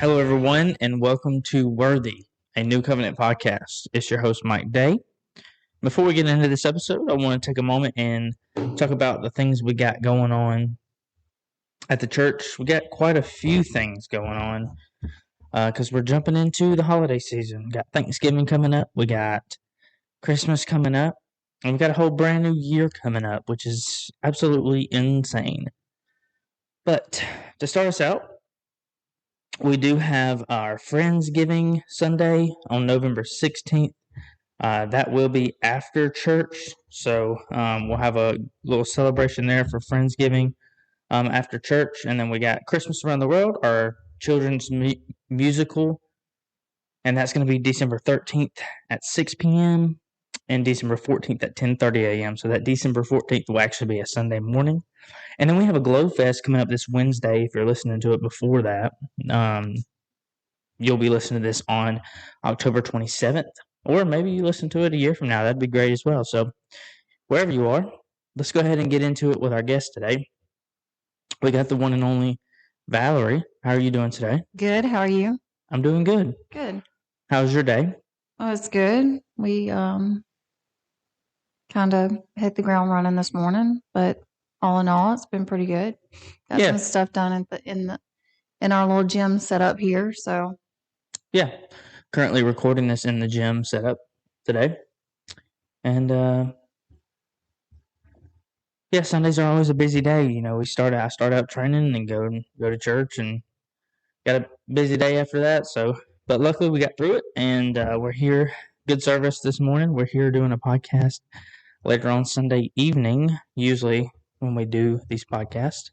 Hello, everyone, and welcome to Worthy, a New Covenant podcast. It's your host, Mike Day. Before we get into this episode, I want to take a moment and talk about the things we got going on at the church. We got quite a few things going on because we're jumping into the holiday season. We got Thanksgiving coming up. We got Christmas coming up. And we've got a whole brand new year coming up, which is absolutely insane. But to start us out, we do have our Friendsgiving Sunday on November 16th. That will be after church, so we'll have a little celebration there for Friendsgiving after church. And then we got Christmas Around the World, our children's musical, and that's going to be December 13th at 6 p.m. and December 14th at 10:30 a.m. So that December 14th will actually be a Sunday morning. And then we have a Glow Fest coming up this Wednesday. If you're listening to it before that, you'll be listening to this on October 27th, or maybe you listen to it a year from now. That'd be great as well. So wherever you are, let's go ahead and get into it with our guest today. We got the one and only Valerie. How are you doing today? Good. How are you? I'm doing good. Good. How's your day? Oh, it's good. We kind of hit the ground running this morning, but all in all, it's been pretty good. Got some stuff done in our little gym set up here. So yeah, currently recording this in the gym setup today, and yeah, Sundays are always a busy day. You know, I start out training and go to church, and got a busy day after that. So, but luckily we got through it, and we're here. Good service this morning. We're here doing a podcast later on Sunday evening, usually when we do these podcasts.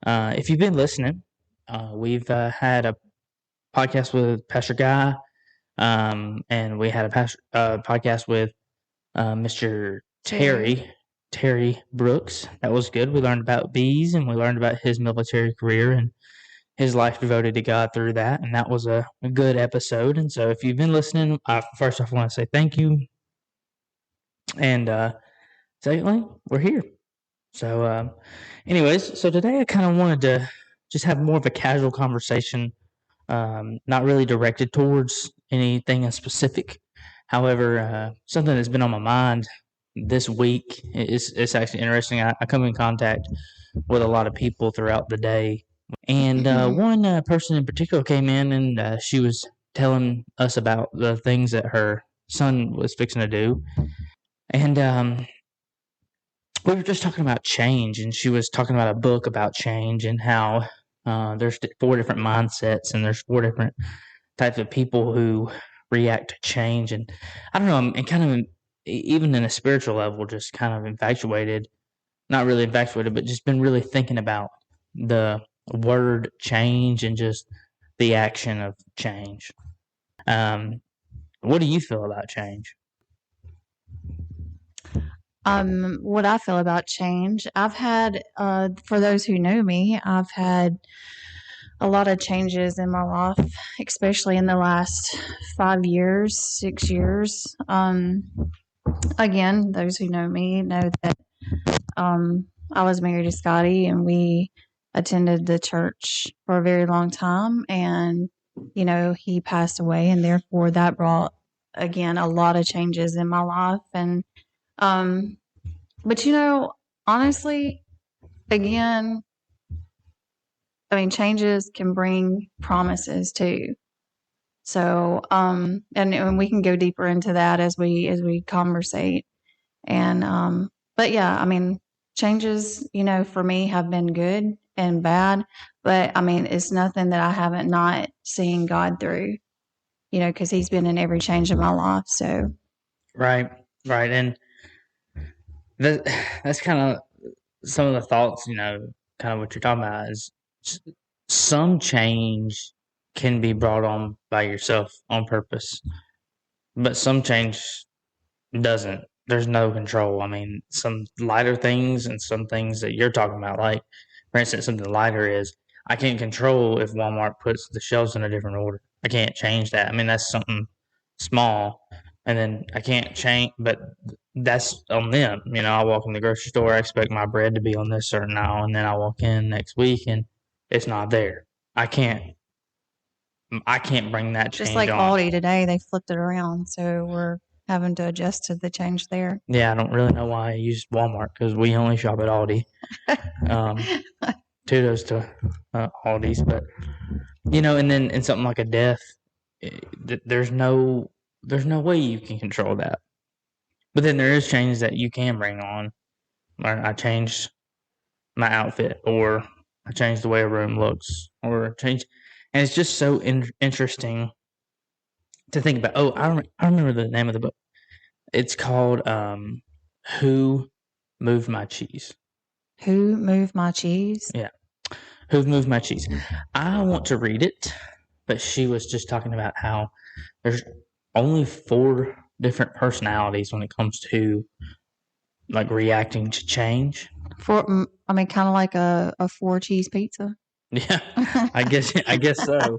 If you've been listening, we've had a podcast with Pastor Guy, and we had a podcast with Mr. Terry Brooks. That was good. We learned about bees, and we learned about his military career and his life devoted to God through that, and that was a good episode. And so if you've been listening, first off, I want to say thank you. And secondly, we're here. So anyways, so today I kind of wanted to just have more of a casual conversation, not really directed towards anything in specific. However, something that's been on my mind this week it's actually interesting. I come in contact with a lot of people throughout the day, and one person in particular came in, and she was telling us about the things that her son was fixing to do. And we were just talking about change, and she was talking about a book about change and how there's 4 different mindsets, and there's 4 different types of people who react to change. And I don't know, I'm kind of, even in a spiritual level, just kind of infatuated, not really infatuated, but just been really thinking about the word change and just the action of change. What do you feel about change? What I feel about change, I've had, for those who know me, I've had a lot of changes in my life, especially in the last 5 years, 6 years. Again, those who know me know that I was married to Scotty, and we attended the church for a very long time, and you know, he passed away, and therefore that brought, again, a lot of changes in my life. And but you know, honestly, again, I mean, changes can bring promises too. So and we can go deeper into that as we conversate. And but yeah, I mean, changes, you know, for me have been good and bad, but I mean, it's nothing that I haven't not seen God through, you know, because he's been in every change of my life. So right. And that's kind of some of the thoughts, you know, kind of what you're talking about is some change can be brought on by yourself on purpose, but some change doesn't. There's no control. I mean, some lighter things and some things that you're talking about, like, for instance, something lighter is I can't control if Walmart puts the shelves in a different order. I can't change that. I mean, that's something small, and then I can't change, but that's on them. You know, I walk in the grocery store, I expect my bread to be on this certain aisle, and then I walk in next week and it's not there. I can't I can't bring that change Just like on. Aldi today, they flipped it around, so we're having to adjust to the change there. Yeah, I don't really know why I use Walmart because we only shop at Aldi. Kudos to Aldi's, but and then in something like a death, there's no way you can control that. But then there is change that you can bring on. I changed my outfit, or I changed the way a room looks, or change, and it's just so interesting to think about. Oh, I remember the name of the book. It's called "Who Moved My Cheese." Who moved my cheese? Yeah, "Who Moved My Cheese." I want to read it, but she was just talking about how there's only 4 different personalities when it comes to like reacting to change. Kind of like a 4-cheese pizza. Yeah, I guess so.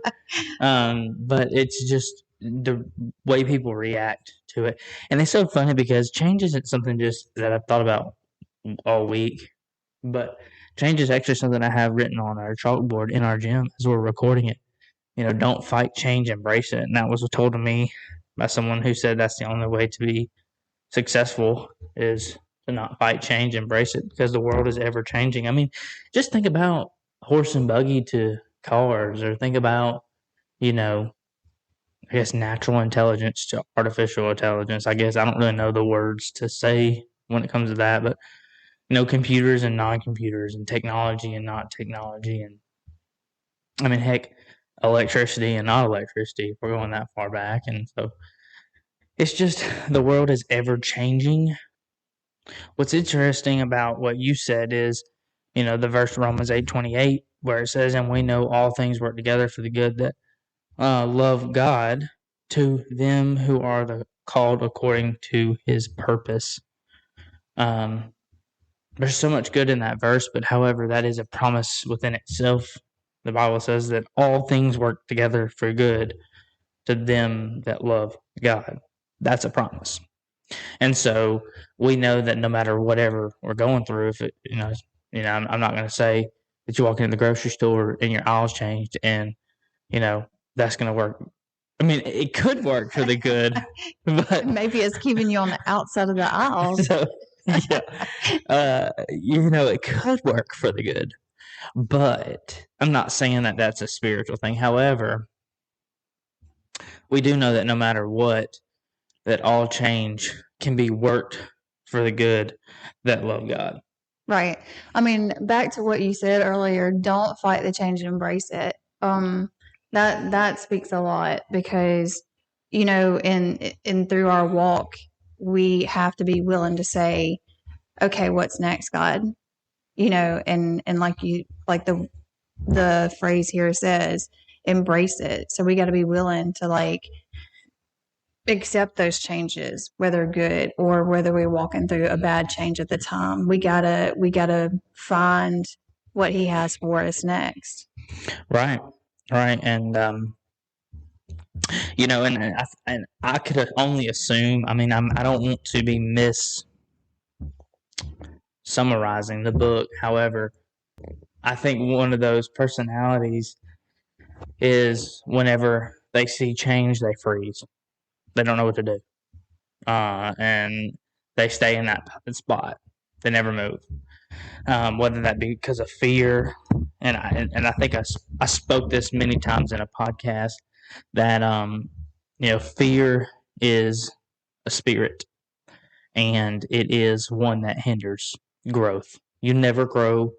But it's just the way people react to it, and it's so funny because change isn't something just that I've thought about all week, but change is actually something I have written on our chalkboard in our gym as we're recording it. Don't fight change, embrace it. And that was told to me by someone who said that's the only way to be successful is to not fight change, embrace it, because the world is ever changing. I mean, just think about horse and buggy to cars, or think about, I guess natural intelligence to artificial intelligence. I guess I don't really know the words to say when it comes to that, but computers and non-computers, and technology and not technology, and I mean, heck, electricity and not electricity, if we're going that far back. And so it's just the world is ever changing. What's interesting about what you said is, the verse Romans 8:28, where it says, "And we know all things work together for the good that love God, to them who are called according to His purpose." Um, there's so much good in that verse, but however, that is a promise within itself. The Bible says that all things work together for good to them that love God. That's a promise. And so we know that no matter whatever we're going through, if it, I'm not going to say that you walk into the grocery store and your aisles changed and, that's going to work. I mean, it could work for the good, but maybe it's keeping you on the outside of the aisles. So, yeah, it could work for the good, but I'm not saying that that's a spiritual thing. However, we do know that no matter what, that all change can be worked for the good that love God. Right. I mean, back to what you said earlier, don't fight the change and embrace it. That speaks a lot because, in through our walk, we have to be willing to say, okay, what's next, God? And like the phrase here says, embrace it. So we got to be willing to accept those changes, whether good or whether we're walking through a bad change at the time. We gotta find what He has for us next. Right. And and I could only assume. I mean, I don't want to be summarizing the book. However, I think one of those personalities is whenever they see change, they freeze. They don't know what to do, and they stay in that spot. They never move. Whether that be because of fear, and I think I spoke this many times in a podcast that fear is a spirit, and it is one that hinders growth. You never grow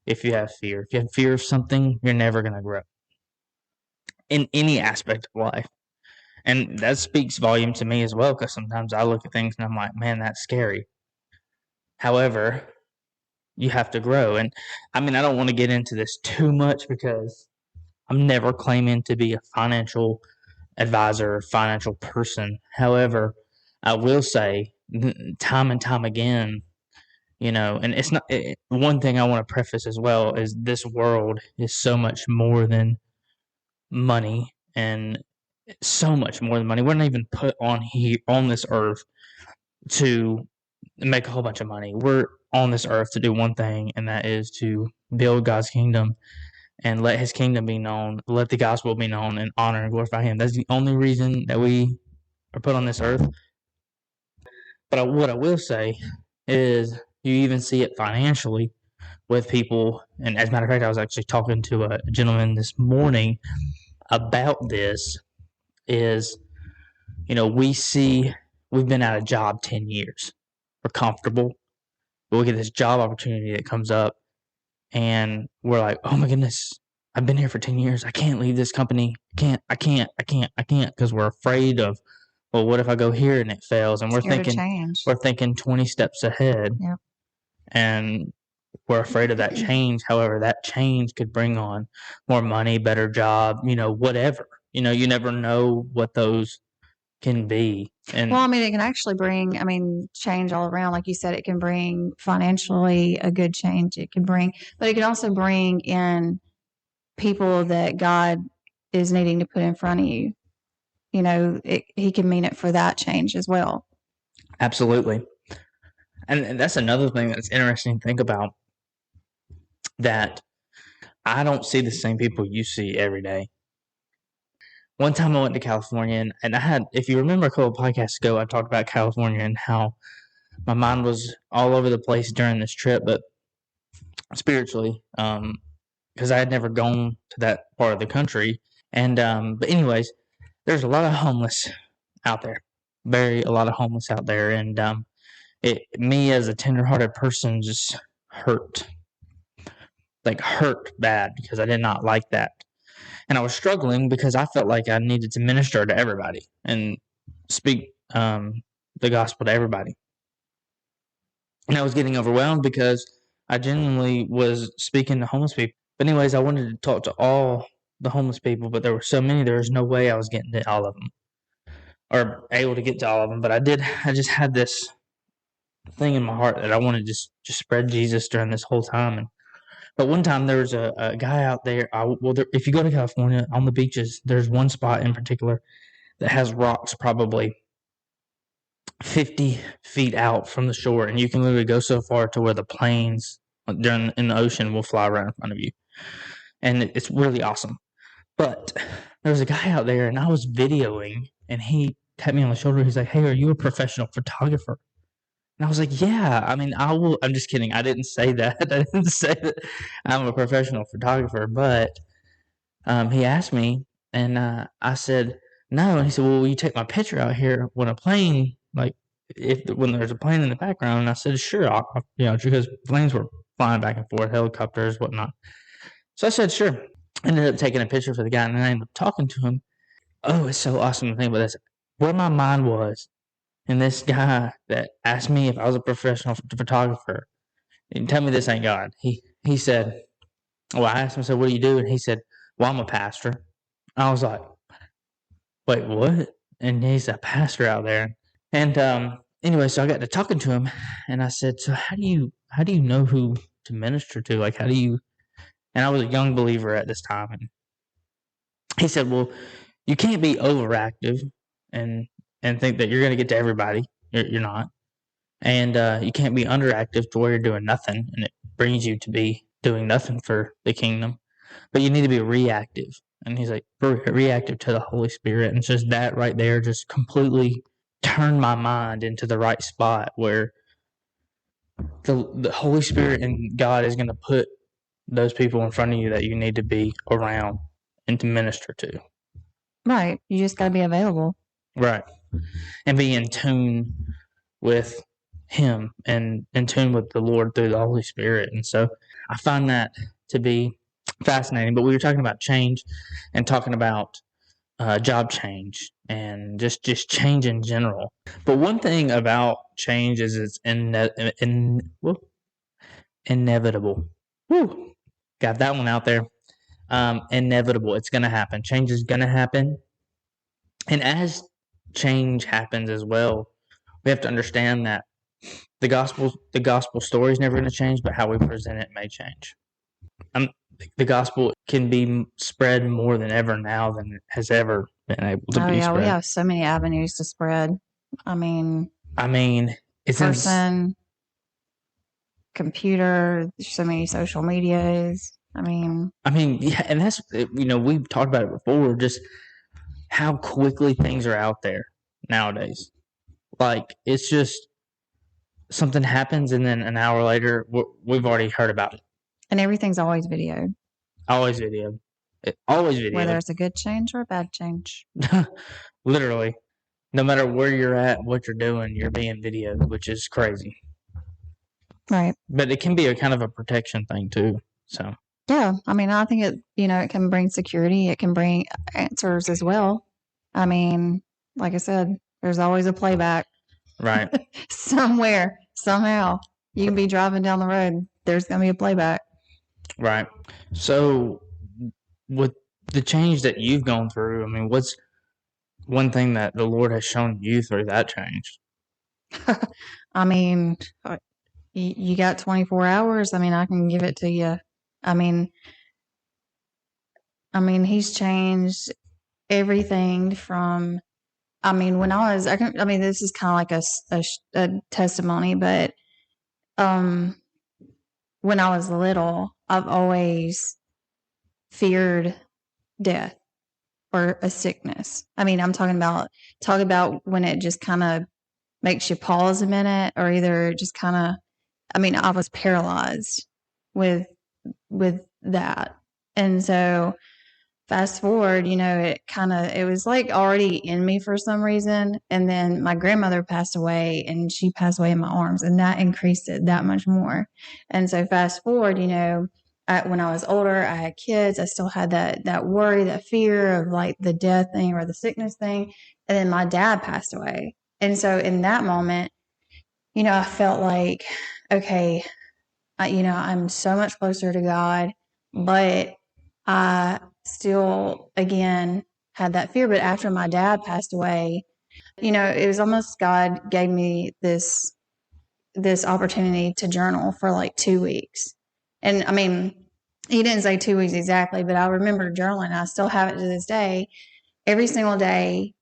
if you have fear. If you have fear of something, you're never going to grow in any aspect of life. And that speaks volume to me as well, because sometimes I look at things and I'm like, man, that's scary. However, you have to grow. And I mean, I don't want to get into this too much because I'm never claiming to be a financial advisor or financial person. However, I will say time and time again, and it's not one thing I want to preface as well is this world is so much more than money, and so much more than money. We're not even put on here on this earth to make a whole bunch of money. We're on this earth to do one thing, and that is to build God's kingdom and let his kingdom be known, let the gospel be known, and honor and glorify him. That's the only reason that we are put on this earth. But what I will say is you even see it financially with people. And as a matter of fact, I was actually talking to a gentleman this morning about this is, we've been out of job 10 years. We're comfortable. But we get this job opportunity that comes up and we're like, oh my goodness, I've been here for 10 years. I can't leave this company. I can't because we're afraid of, well, what if I go here and it fails? And we're thinking 20 steps ahead. Yep. And we're afraid of that change. However, that change could bring on more money, better job, whatever. You never know what those can be. And well, it can actually bring, change all around. Like you said, it can bring financially a good change. But it can also bring in people that God is needing to put in front of you. He can mean it for that change as well. Absolutely. And that's another thing that's interesting to think about, that I don't see the same people you see every day. One time I went to California, and I had, if you remember a couple of podcasts ago, I talked about California and how my mind was all over the place during this trip, but spiritually, because I had never gone to that part of the country. And but anyways, there's a lot of homeless out there, a lot of homeless out there, and me as a tenderhearted person just hurt bad because I did not like that. And I was struggling because I felt like I needed to minister to everybody and speak the gospel to everybody. And I was getting overwhelmed because I genuinely was speaking to homeless people. But anyways, I wanted to talk to all the homeless people, but there were so many, there was no way I was getting to all of them or able to get to all of them. But I just had this thing in my heart that I wanted to just spread Jesus during this whole time. But one time there was a guy out there. If you go to California, on the beaches, there's one spot in particular that has rocks probably 50 feet out from the shore, and you can literally go so far to where the planes in the ocean will fly right in front of you. And it's really awesome. But there was a guy out there, and I was videoing, and he tapped me on the shoulder. He's like, "Hey, are you a professional photographer?" And I was like, "Yeah, I will." I'm just kidding. I didn't say that. I didn't say that I'm a professional photographer. But he asked me, and I said, "No." And he said, "Well, will you take my picture out here when a plane, when there's a plane in the background?" And I said, "Sure." Because planes were flying back and forth, helicopters, whatnot. So I said, "Sure." I ended up taking a picture for the guy, and I ended up talking to him. Oh, it's so awesome to think about this. Where my mind was. And this guy that asked me if I was a professional photographer, and tell me this ain't God. He said, well, I asked him, what do you do? And he said, well, I'm a pastor. I was like, wait, what? And he's a pastor out there. And anyway, so I got to talking to him, and I said, so how do you know who to minister to? Like, how do you? And I was a young believer at this time, and he said, well, you can't be overactive and think that you're going to get to everybody. You're not. And you can't be underactive to where you're doing nothing, and it brings you to be doing nothing for the kingdom. But you need to be reactive. And he's like, reactive to the Holy Spirit. And it's just that right there just completely turned my mind into the right spot where the Holy Spirit and God is going to put those people in front of you that you need to be around and to minister to. Right. You just got to be available. Right. And be in tune with Him and in tune with the Lord through the Holy Spirit. And so I find that to be fascinating. But we were talking about change and talking about job change and just change in general. But one thing about change is it's inevitable. Woo. Got that one out there. Inevitable. It's going to happen. Change is going to happen. And as change happens as well, we have to understand that the gospel story is never going to change, but how we present it may change. The gospel can be spread more than ever now than it has ever been able to be spread. We have so many avenues to spread. It's person, computer, so many social medias. I mean, yeah, and that's, we've talked about it before, just how quickly things are out there nowadays. Like, it's just something happens, and then an hour later, we've already heard about it. and everything's always videoed. Always videoed. Always videoed. Whether it's a good change or a bad change. Literally. No matter where you're at, what you're doing, you're being videoed, which is crazy. Right. But it can be a kind of a protection thing too. So yeah, I mean, I think it can bring security. It can bring answers as well. I mean, like I said, there's always a playback. Right. Somewhere, somehow, you can be driving down the road. There's going to be a playback. Right. So with the change that you've gone through, I mean, what's one thing that the Lord has shown you through that change? I mean, you got 24 hours. I mean, I can give it to you. I mean, he's changed everything from, when this is kind of like a testimony, but when I was little, I've always feared death or a sickness. I mean, I'm talking about when it just kind of makes you pause a minute, or either just kind of, I was paralyzed with that. And so fast forward, it was like already in me for some reason. And then my grandmother passed away, and she passed away in my arms, and that increased it that much more. And so fast forward, when I was older, I had kids. I still had that worry, that fear of like the death thing or the sickness thing. And then my dad passed away. And so in that moment, I felt like, okay, I'm so much closer to God, but I still, again, had that fear. But after my dad passed away, it was almost God gave me this opportunity to journal for like 2 weeks. And he didn't say 2 weeks exactly, but I remember journaling. I still have it to this day. Every single day,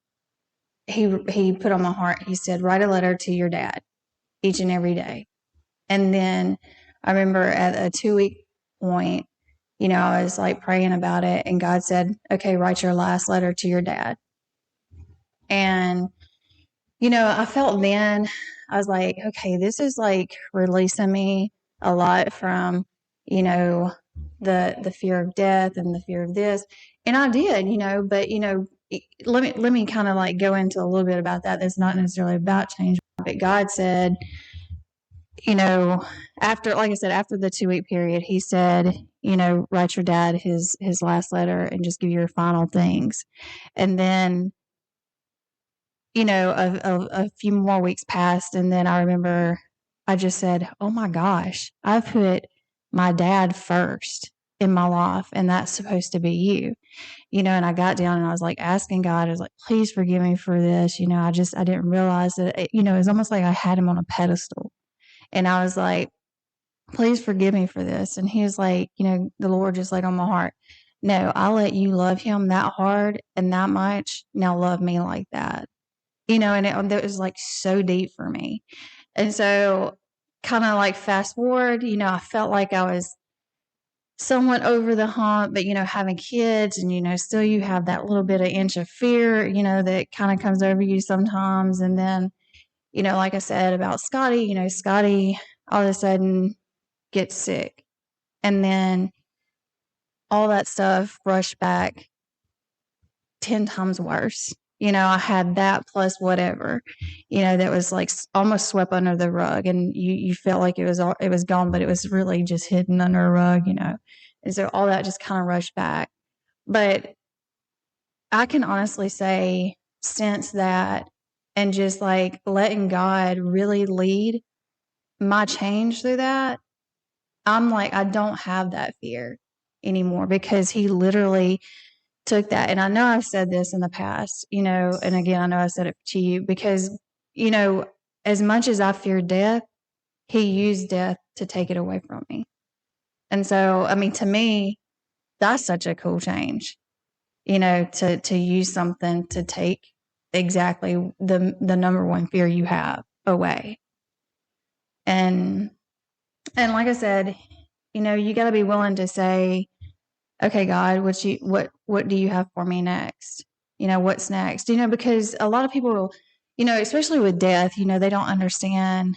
he put on my heart, he said, write a letter to your dad each and every day. And then I remember at a 2-week point, I was like praying about it, and God said, okay, write your last letter to your dad. And, I felt then, I was like, okay, this is like releasing me a lot from, the fear of death and the fear of this. And I did, but, let me kind of like go into a little bit about that. That's not necessarily about change, but God said, after, like I said, after the 2-week period, he said, write your dad his last letter and just give your final things. And then, a few more weeks passed. And then I remember I just said, oh my gosh, I've put my dad first in my life, and that's supposed to be you. And I got down and I was like asking God, I was like, please forgive me for this. I didn't realize that, it was almost like I had him on a pedestal. And I was like, please forgive me for this. And he was like, the Lord just laid on my heart, no, I'll let you love him that hard and that much. Now love me like that. And it was like so deep for me. And so kind of like fast forward, I felt like I was somewhat over the hump, but, having kids and, still you have that little bit of inch of fear, that kind of comes over you sometimes. And then, like I said about Scotty, Scotty all of a sudden gets sick. And then all that stuff rushed back 10 times worse. I had that plus whatever, that was like almost swept under the rug, and you felt like it was gone, but it was really just hidden under a rug, And so all that just kind of rushed back. But I can honestly say since that, and just like letting God really lead my change through that, I'm like, I don't have that fear anymore, because he literally took that. And I know I've said this in the past, and again, I know I said it to you because, as much as I fear death, he used death to take it away from me. And so, to me, that's such a cool change, to use something to take exactly the number one fear you have away. And like I said, you got to be willing to say, okay, God, what do you have for me next? What's next? Because a lot of people, especially with death, they don't understand,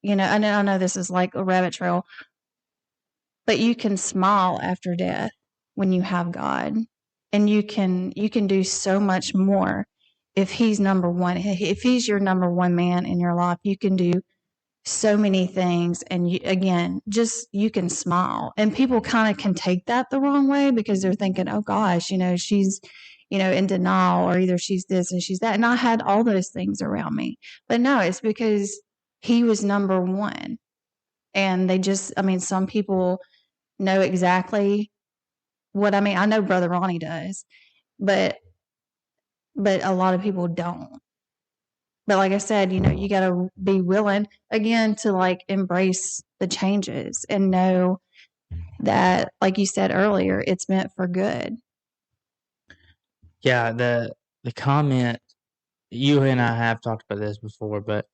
I know this is like a rabbit trail, but you can smile after death when you have God, and you can do so much more if he's number one. If he's your number one man in your life, you can do so many things. And you can smile, and people kind of can take that the wrong way because they're thinking, oh gosh, she's, in denial, or either she's this and she's that. And I had all those things around me, but no, it's because he was number one. And some people know exactly what I mean. I know Brother Ronnie does, but a lot of people don't. But like I said, you got to be willing again to like embrace the changes and know that, like you said earlier, it's meant for good. Yeah, the comment, you and I have talked about this before, but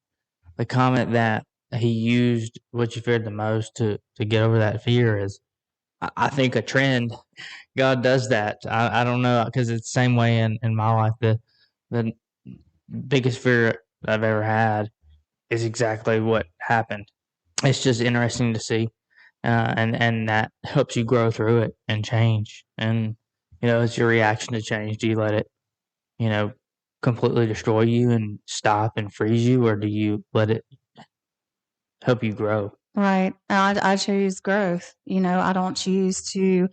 the comment that he used, what you feared the most to get over that fear, is I think a trend. God does that. I don't know, because it's the same way in my life. The biggest fear I've ever had is exactly what happened. It's just interesting to see, and that helps you grow through it and change. And it's your reaction to change. Do you let it, you know, completely destroy you and stop and freeze you, or do you let it help you grow? Right. I choose growth. I don't choose to,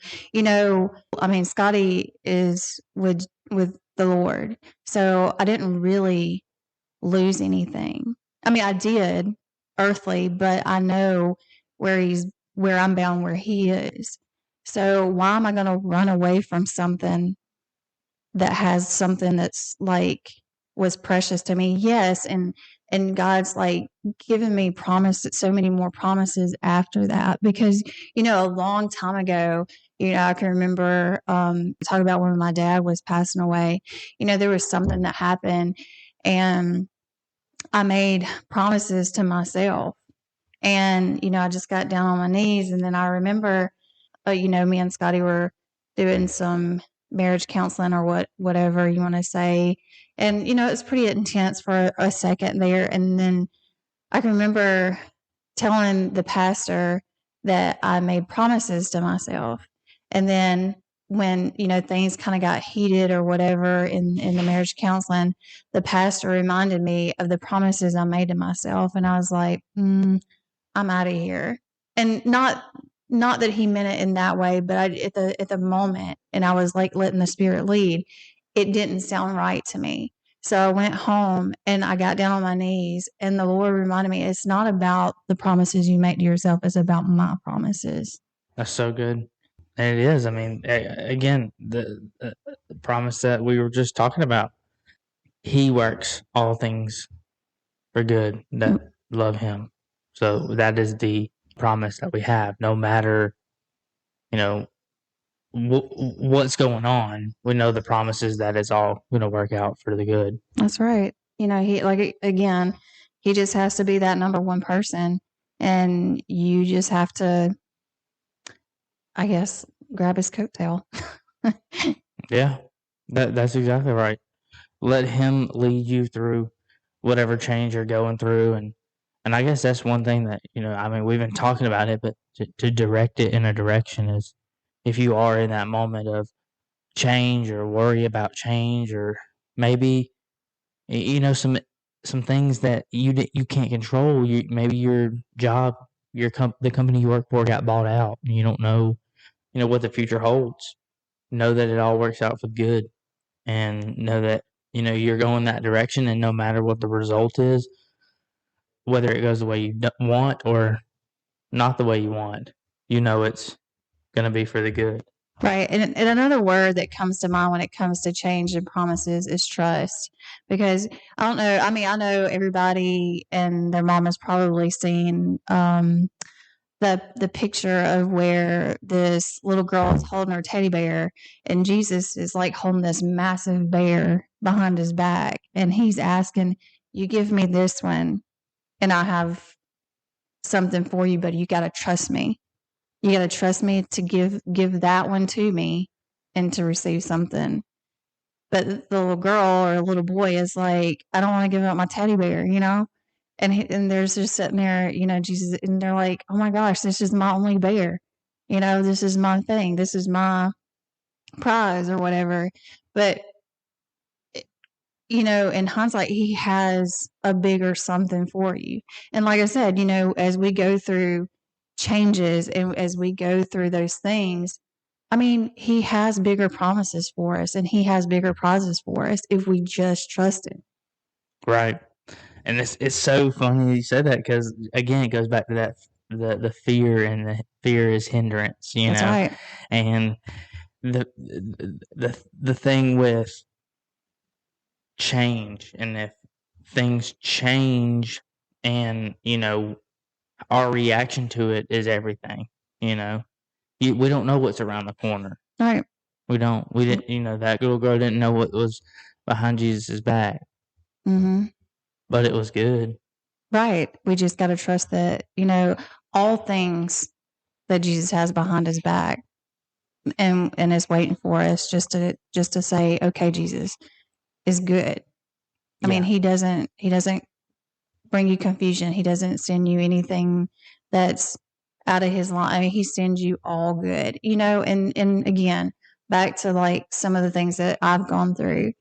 Scotty is with the Lord. So I didn't really lose anything. I did earthly, but I know where I'm bound, where he is. So why am I going to run away from something that has something that's like was precious to me? Yes. And God's like given me so many more promises after that, because, a long time ago, I can remember, talking about when my dad was passing away, there was something that happened, and I made promises to myself. And, I just got down on my knees. And then I remember, me and Scotty were doing some marriage counseling, or whatever you want to say. And, it was pretty intense for a second there. And then I can remember telling the pastor that I made promises to myself. And then when, things kind of got heated or whatever in the marriage counseling, the pastor reminded me of the promises I made to myself. And I was like, I'm out of here. And not that he meant it in that way, but at the moment, and I was like letting the Spirit lead, it didn't sound right to me. So I went home and I got down on my knees, and the Lord reminded me, it's not about the promises you make to yourself, it's about my promises. That's so good. And it is. I mean, again, the promise that we were just talking about. He works all things for good that love him. So that is the promise that we have. No matter, you know, what's going on, we know the promises that it's all going to work out for the good. That's right. He, like, again, he just has to be that number one person, and you just have to, I guess, grab his coattail. Yeah, that's exactly right. Let him lead you through whatever change you're going through, and I guess that's one thing that I mean, we've been talking about it, but to direct it in a direction is, if you are in that moment of change or worry about change, or maybe some things that you can't control. Maybe your job, the company you work for got bought out, and you don't know what the future holds. Know that it all works out for good, and know that you're going that direction, and no matter what the result is, whether it goes the way you want or not the way you want, it's going to be for the good. Right. And another word that comes to mind when it comes to change and promises is trust. Because I don't know, I know everybody and their mom has probably seen the picture of where this little girl is holding her teddy bear, and Jesus is like holding this massive bear behind his back, and he's asking, you give me this one and I have something for you, but you got to trust me. You got to trust me to give that one to me and to receive something. But the little girl or little boy is like, I don't want to give up my teddy bear, and there's just sitting there, Jesus, and they're like, oh my gosh, this is my only bear, this is my thing, this is my prize or whatever. But in hindsight, he has a bigger something for you. And like I said, as we go through changes and as we go through those things, I mean, he has bigger promises for us and he has bigger prizes for us if we just trust him. Right. And it's so funny you said that because, again, it goes back to that the fear, and the fear is hindrance, That's right. And the thing with change, and if things change, and our reaction to it is everything. We don't know what's around the corner. Right. We don't. We didn't. That little girl didn't know what was behind Jesus' back. Mm-hmm. But it was good. Right. We just got to trust that all things that Jesus has behind his back and is waiting for us just to say, okay, Jesus is good. I mean, he doesn't bring you confusion. He doesn't send you anything that's out of his line. I mean, he sends you all good, and again, back to like some of the things that I've gone through.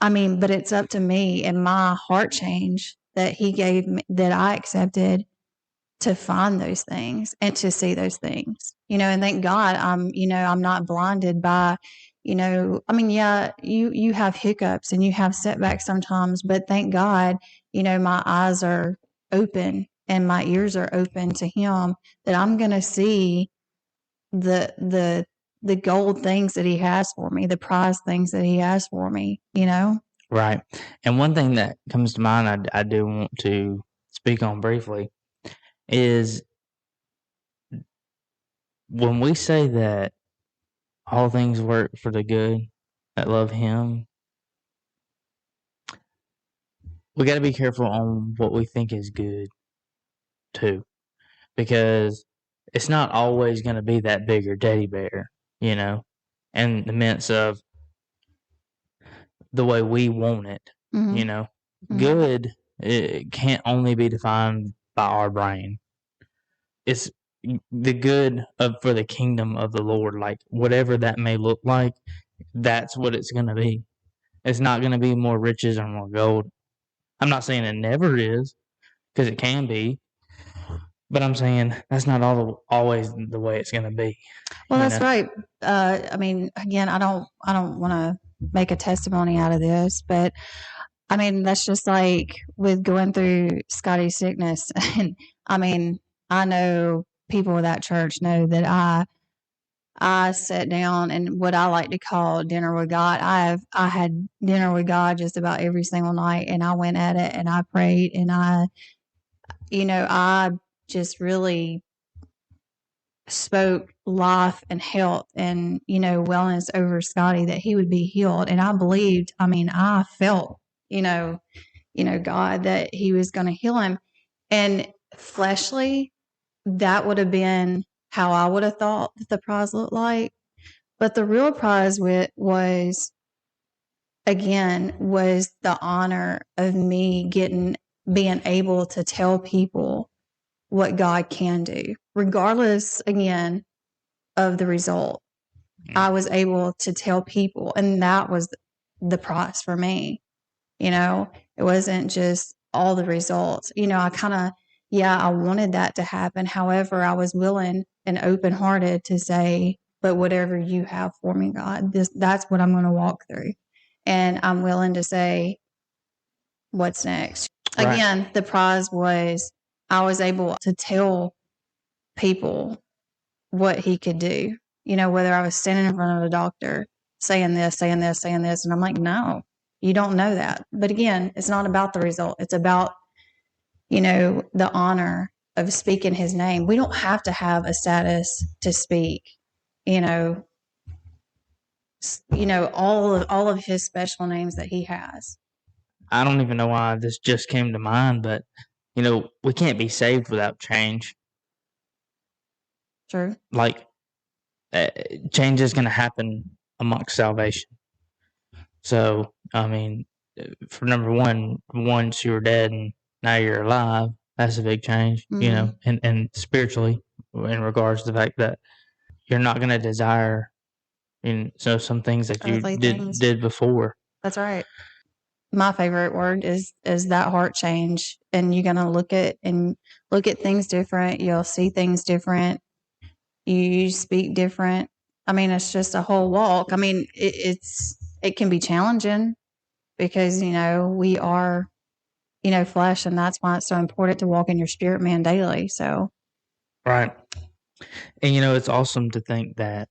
I mean, but it's up to me and my heart change that he gave me, that I accepted, to find those things and to see those things, and thank God I'm not blinded by, I mean, yeah, you have hiccups and you have setbacks sometimes, but thank God, my eyes are open and my ears are open to him, that I'm going to see the gold things that he has for me, the prize things that he has for me, Right. And one thing that comes to mind I do want to speak on briefly is when we say that all things work for the good that love him, we got to be careful on what we think is good too, because it's not always going to be that bigger teddy bear, and the midst of the way we want it, Mm-hmm. Good, it can't only be defined by our brain. It's the good for the kingdom of the Lord, like whatever that may look like, that's what it's going to be. It's not going to be more riches or more gold. I'm not saying it never is, because it can be, but I'm saying that's not always the way it's going to be. Well, that's right. I mean, again, I don't want to make a testimony out of this, but I mean, that's just like with going through Scotty's sickness. And I mean, I know people at church know that I sat down and what I like to call dinner with God. I had dinner with God just about every single night, and I went at it and I prayed and I just really spoke life and health and wellness over Scotty, that he would be healed. And I believed, I mean, I felt, God, that he was going to heal him. And fleshly, that would have been how I would have thought that the prize looked like. But the real prize was the honor of me being able to tell people what God can do, regardless, again, of the result. I was able to tell people, and that was the prize for me. It wasn't just all the results. I wanted that to happen. However, I was willing and open-hearted to say, but whatever you have for me, God, that's what I'm going to walk through. And I'm willing to say, what's next? Right. Again, the prize was I was able to tell people what he could do. Whether I was standing in front of a doctor saying this, saying this, saying this, and I'm like, no, you don't know that. But again, it's not about the result. It's about, the honor of speaking his name. We don't have to have a status to speak, all of his special names that he has. I don't even know why this just came to mind, but we can't be saved without change. True. Like, change is going to happen amongst salvation. So, I mean, for number one, once you were dead and now you're alive, that's a big change, and spiritually, in regards to the fact that you're not going to desire, some things that you Earthly things. did before. That's right. My favorite word is that heart change, and you're gonna look at things different. You'll see things different. You speak different. I mean, it's just a whole walk. I mean, it can be challenging because we are flesh, and that's why it's so important to walk in your spirit man daily. So Right. And it's awesome to think that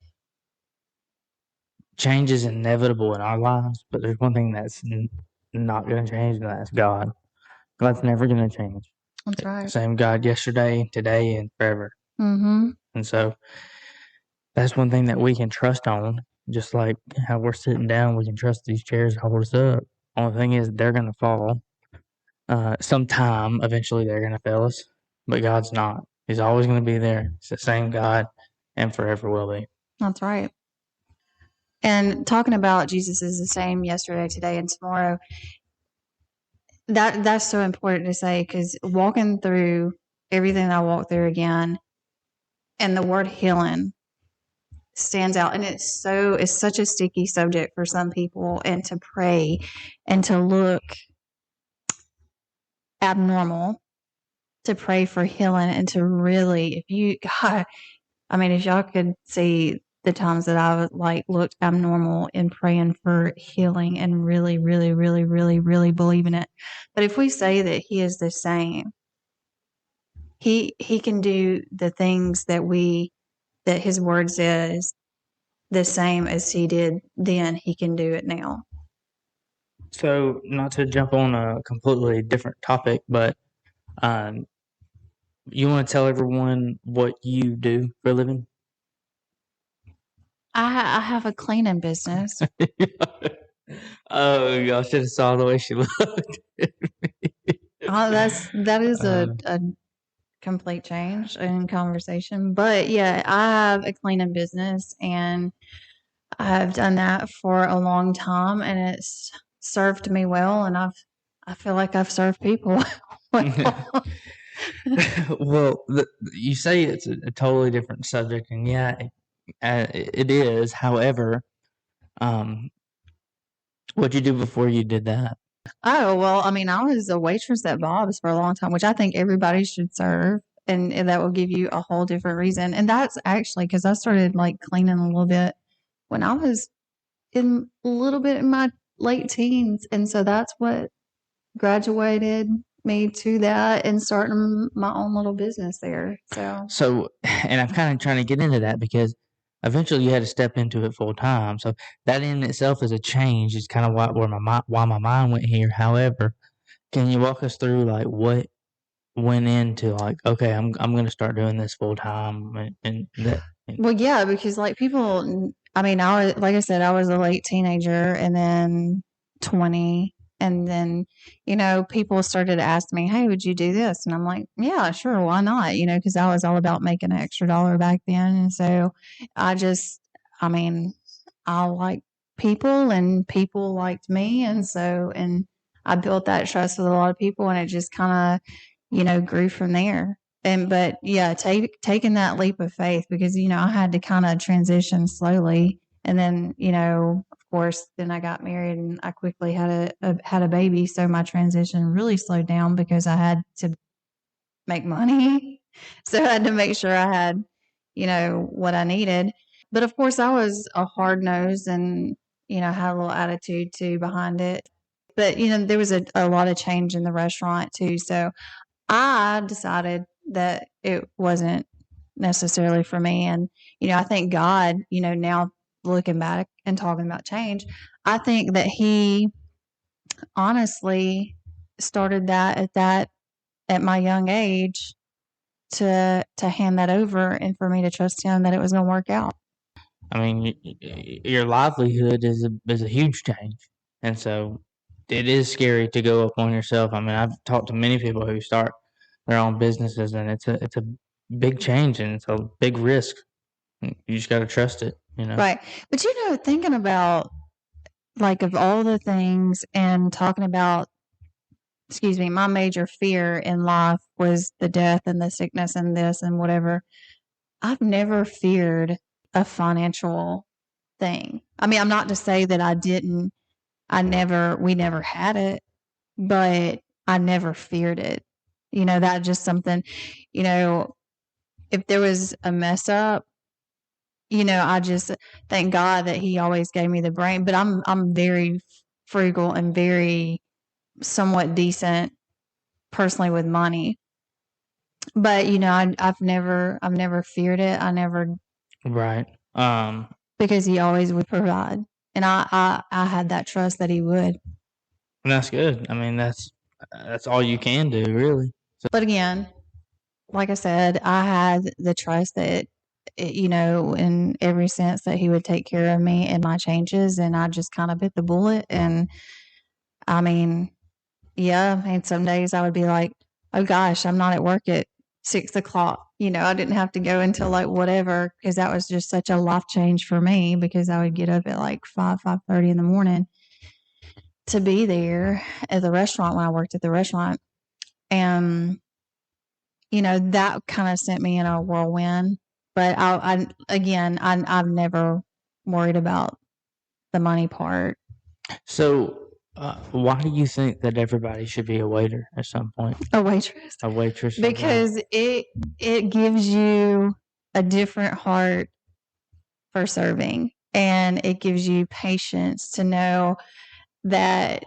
change is inevitable in our lives, but there's one thing that's not going to change, and that's God. God's never going to change. that's right. Same God yesterday, today, and forever. Mm-hmm. And so that's one thing that we can trust on. Just like how we're sitting down, we can trust these chairs to hold us up. Only thing is, they're going to fall. Sometime, eventually, they're going to fail us, but God's not. He's always going to be there. It's the same God, and forever will be. That's right. And talking about Jesus is the same yesterday, today, and tomorrow. That's so important to say, because walking through everything that I walked through again, and the word healing stands out, and it's such a sticky subject for some people, and to pray and to look abnormal, to pray for healing, and to really, if y'all could see the times that I looked abnormal in praying for healing and really, really, really, really, really believing it. But if we say that he is the same, he can do the things that his word says the same as he did then, he can do it now. So, not to jump on a completely different topic, but you want to tell everyone what you do for a living? I have a cleaning business. Oh, y'all should have saw the way she looked. That is a complete change in conversation. But yeah, I have a cleaning business, and I've done that for a long time, and it's served me well, and I feel like I've served people well. Well, you say it's a totally different subject, and yeah, it is. However, what'd you do before you did that? Oh, well, I mean, I was a waitress at Bob's for a long time, which I think everybody should serve. And that will give you a whole different reason. And that's actually because I started cleaning a little bit when I was a little bit in my late teens. And so that's what graduated me to that and starting my own little business there. So, and I'm kind of trying to get into that because eventually you had to step into it full time. So that in itself is a change. It's kind of why my mind went here. However, can you walk us through what went into okay, I'm going to start doing this full time and that. Well, yeah, because people, I mean, like I said, I was a late teenager and then 20. And then, people started to ask me, hey, would you do this? And I'm like, yeah, sure. Why not? Because I was all about making an extra dollar back then. And so I mean, I like people and people liked me. And I built that trust with a lot of people, and it just kind of, grew from there. But yeah, taking that leap of faith, because I had to kind of transition slowly, and then of course then I got married and I quickly had a baby, so my transition really slowed down because I had to make money, so I had to make sure I had what I needed. But of course I was a hard nose, and had a little attitude too behind it. But there was a lot of change in the restaurant too, so I decided that it wasn't necessarily for me. And, I think God, now looking back and talking about change, I think that he honestly started at my young age to hand that over, and for me to trust him that it was going to work out. I mean, your livelihood is a huge change, and so it is scary to go up on yourself. I mean, I've talked to many people who start their own businesses, and it's a big change and it's a big risk. You just got to trust it, Right. But thinking about like of all the things and talking about, excuse me, my major fear in life was the death and the sickness and this and whatever. I've never feared a financial thing. I mean, I'm not to say that we never had it, but I never feared it. That just something, if there was a mess up, I just thank God that he always gave me the brain, but I'm very frugal and very somewhat decent personally with money. But I've never feared it. I never. Right. Because he always would provide, and I had that trust that he would. And that's good. I mean, that's all you can do, really. So, But again, like I said, I had the trust that, in every sense that he would take care of me and my changes, and I just kind of bit the bullet. And I mean, yeah, and some days I would be like, oh gosh, I'm not at work at 6:00. I didn't have to go until like whatever, because that was just such a life change for me, because I would get up at like 5:30 in the morning to be there at the restaurant when I worked at the restaurant. And, that kind of sent me in a whirlwind. But I've never worried about the money part. So, why do you think that everybody should be a waiter at some point? A waitress. A waitress? Because it gives you a different heart for serving, and it gives you patience to know that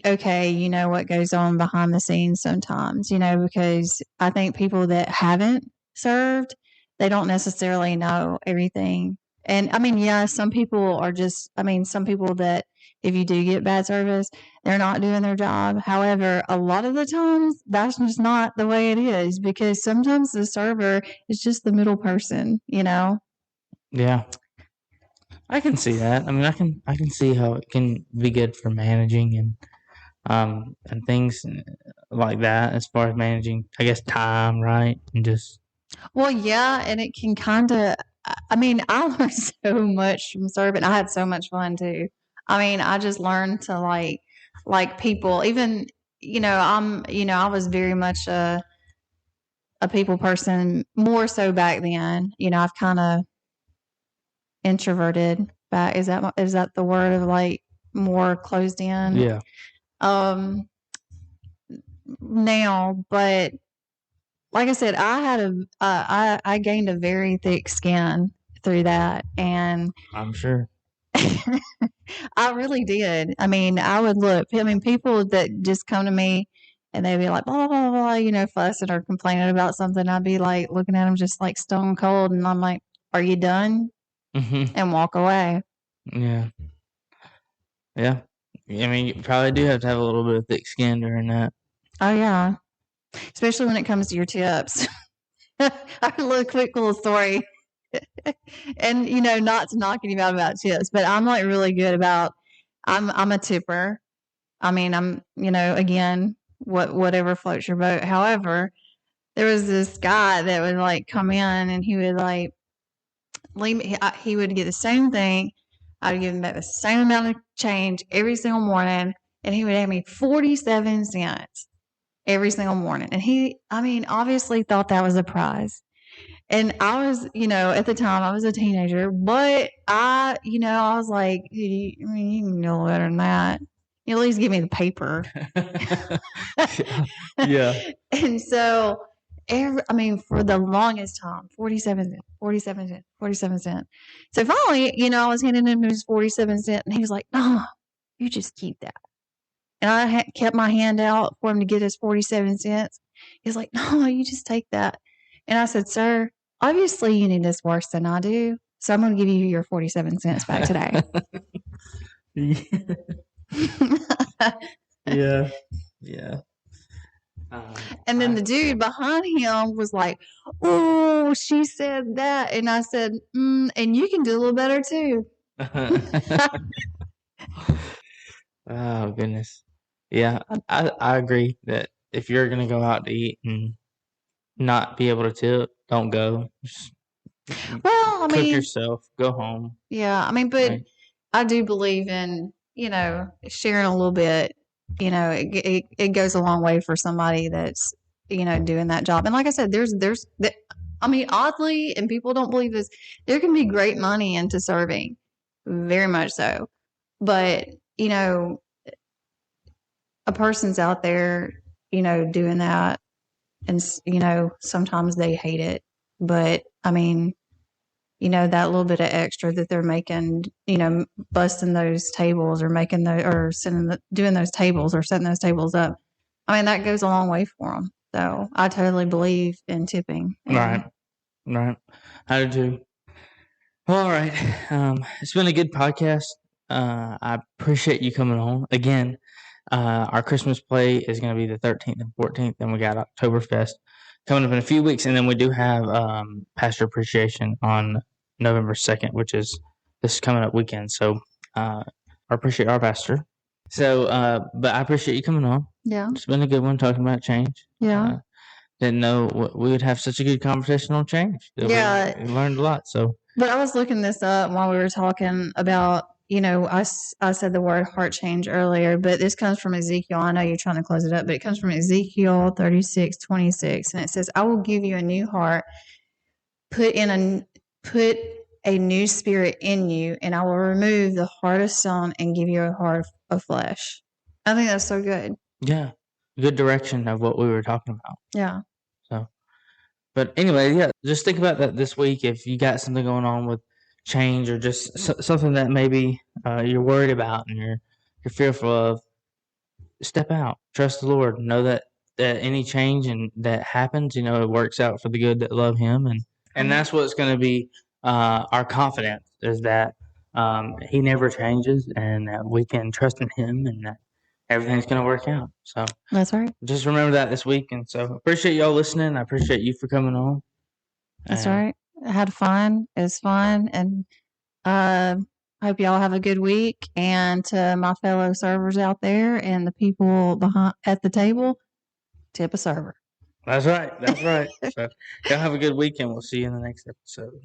okay, you know what goes on behind the scenes sometimes, because I think people that haven't served, they don't necessarily know everything. And I mean, yeah, some people some people that if you do get bad service, they're not doing their job. However, a lot of the times that's just not the way it is, because sometimes the server is just the middle person. Yeah. I can see that. I mean, I can see how it can be good for managing and things like that, as far as managing, I guess, time, right? And just Well, yeah, and it can kind of. I mean, I learned so much from serving. I had so much fun too. I mean, I just learned to like people. Even I was very much a people person, more so back then. I've kind of introverted back. Is that the word of like more closed in? yeah. Now, but like I said, I gained a very thick skin through that, and I'm sure. I really did. I mean, I would look. I mean, people that just come to me and they'd be like, blah, blah, blah, blah, fussing or complaining about something. I'd be like looking at them just like stone cold. And I'm like, are you done? Mm-hmm. And walk away. Yeah. Yeah. I mean, you probably do have to have a little bit of thick skin during that. Oh, yeah. Especially when it comes to your tips. I have a quick little story. And, not to knock anybody about tips, but I'm like really good about, I'm a tipper. I mean, I'm, again, whatever floats your boat. However, there was this guy that would like come in and he would like leave me. He would get the same thing. I would give him back the same amount of change every single morning, and he would have me 47 cents every single morning. And obviously thought that was a prize. And I was, at the time I was a teenager, but I was like, you can do better than that. You at least give me the paper. Yeah. And so, for the longest time, 47 cents, 47 cents, 47 cents. So finally, I was handing him his 47 cents, and he was like, no, you just keep that. And I kept my hand out for him to get his 47 cents. He's like, no, you just take that. And I said, sir, obviously you need this worse than I do. So I'm going to give you your 47 cents back today. Yeah. Yeah. And then the dude behind him was like, oh, she said that. And I said, and you can do a little better too. Oh, goodness. Yeah, I agree that if you're going to go out to eat and not be able to tip, don't go. Just Well, I cook mean, yourself. Go home. yeah, I mean, but Right. I do believe in, sharing a little bit. It goes a long way for somebody that's, doing that job. And like I said, I mean, oddly, and people don't believe this, there can be great money into serving, very much so. But, a person's out there, doing that, and, sometimes they hate it. But, I mean, that little bit of extra that they're making, busting those tables or making or doing those tables or setting those tables up. I mean, that goes a long way for them. So I totally believe in tipping. Right. I do too. All right. It's been a good podcast. I appreciate you coming on again. Our Christmas play is going to be the 13th and 14th, and we got Oktoberfest coming up in a few weeks, and then we do have Pastor Appreciation on November 2nd, which is this coming up weekend. So I appreciate our pastor. So, but I appreciate you coming on. Yeah. It's been a good one talking about change. Yeah. Didn't know we would have such a good conversation on change. Yeah. We learned a lot. So, but I was looking this up while we were talking about, I said the word heart change earlier, but this comes from Ezekiel. I know you're trying to close it up, but it comes from Ezekiel 36:26, and it says, "I will give you a new heart, put a new spirit in you, and I will remove the heart of stone and give you a heart of flesh." I think that's so good. Yeah, good direction of what we were talking about. Yeah. So, but anyway, yeah, just think about that this week. If you got something going on with change or just something that maybe you're worried about and you're fearful of, step out, trust the Lord, know that any change and that happens, it works out for the good that love Him, and that's what's going to be our confidence is that He never changes, and that we can trust in Him, and that everything's going to work out. So that's right. Just remember that this week, and so appreciate y'all listening. I appreciate you for coming on. That's right. I had fun. It was fun, and I hope y'all have a good week. And to my fellow servers out there and the people behind at the table, tip a server. That's right. So y'all have a good weekend. We'll see you in the next episode.